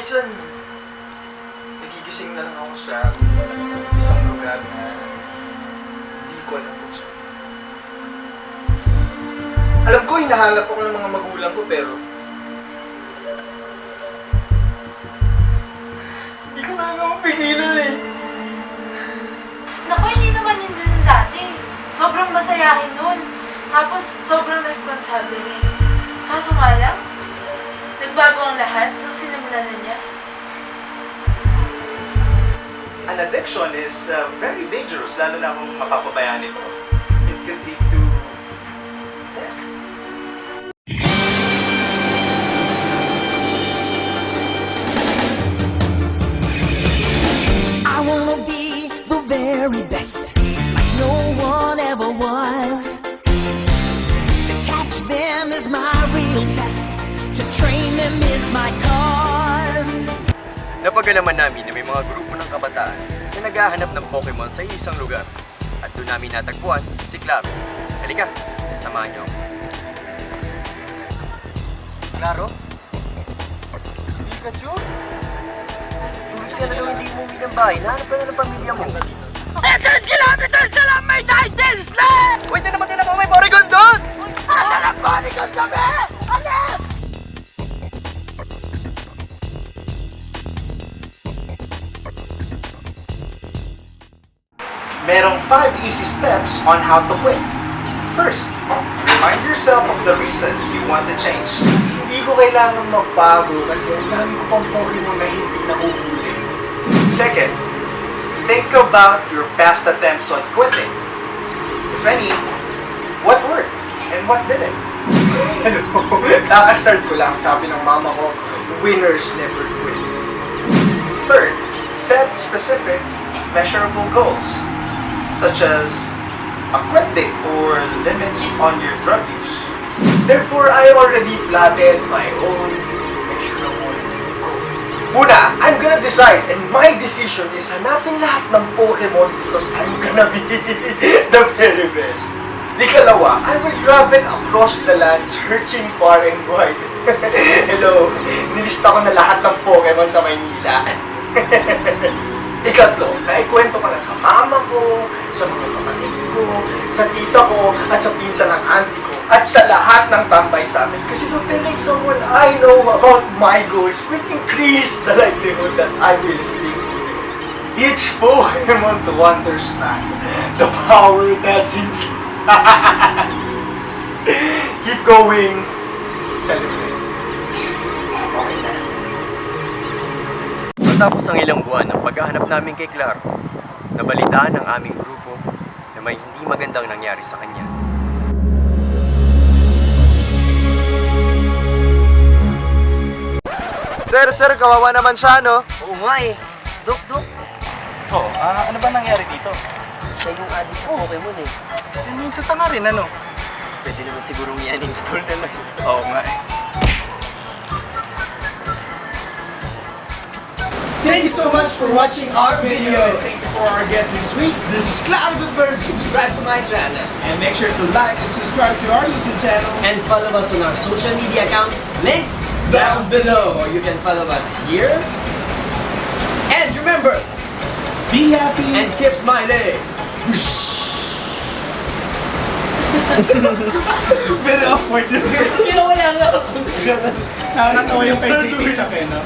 minsan, nagigising na lang ako sa isang lugar na hindi ko alam kung saan. Alam ko, hinahanap ako ng mga magulang ko, pero hindi ko talaga mapigilan eh. Naku, hindi naman yun din dati. Sobrang masayahin nun. Tapos, sobrang responsable rin. Kaso nga lang, nagbago ang lahat nung sinimulan na niya. An addiction is very dangerous, lalo na kung mapapabayaan ito. It could lead to death. I wanna be the very best, like no one ever was. To catch them is my real test, to train them is my cause. Napagalaman namin na may mga grupo ng kabataan na naghahanap ng Pokemon sa isang lugar. At doon namin natagpuan si Claro. Halika, samahan niyo ako. Claro? Pikachu? Tulog sila daw hindi umuwi ng bahay. Nahanap ka na ng pamilya mo. 10 kilometers na lang may 19 sled! Wait na naman din ako may Porygon doon! Ano na Porygon kami? Alis! Merong 5 easy steps on how to quit. First, remind yourself of the reasons you want to change. Hindi ko kailangan magbago kasi ang dami ko pang Pokemon na hindi nakuhuli. Second, think about your past attempts on quitting. If any, what worked and what didn't? Ano, kakastart ko lang, sabi ng mama ko, winners never quit. Third, set specific, measurable goals, such as a quit date or limits on your drug use. Therefore, I already plotted my own measurable goal. Una, I'm gonna decide, and my decision is hanapin lahat ng Pokemon because I'm gonna be the very best. Ikalawa, I will travel across the land searching far and wide. Hello, nilista ko na lahat ng Pokemon sa Maynila. Ikatlo, naikwento ko na sa mama ko, sa mga kapatid ko, sa tita ko, at sa pinsan ng auntie ko, at sa lahat ng tambay sa amin. Kasi though telling someone I know about my goals will increase the likelihood that I will sleep today. It's Pokemon to understand the power that's inside. Keep going. Celebrate. Okay na. Matapos ang ilang buwan ng paghahanap namin kay Claro, nabalitaan ng aming grupo na may hindi magandang nangyari sa kanya. Sir, kawawa naman siya, no? Oo nga eh. Dok. Oh, ano ba nangyari dito? Siya yung addict sa Pokemon eh. Yung tsaka nga rin, ano? Pwede naman sigurong i-uninstall na lang. Oo nga eh. Thank you so much for watching our video. Thank you for our guest this week. This is Cloud the Bird. Subscribe to my channel. And make sure to like and subscribe to our YouTube channel. And follow us on our social media accounts. Links Down below. or you can follow us here. And remember, Be happy. and keep smiling. Very awkward yun. Sino wala nga? Nakakatawa yung kay Titi Chuck eh, no?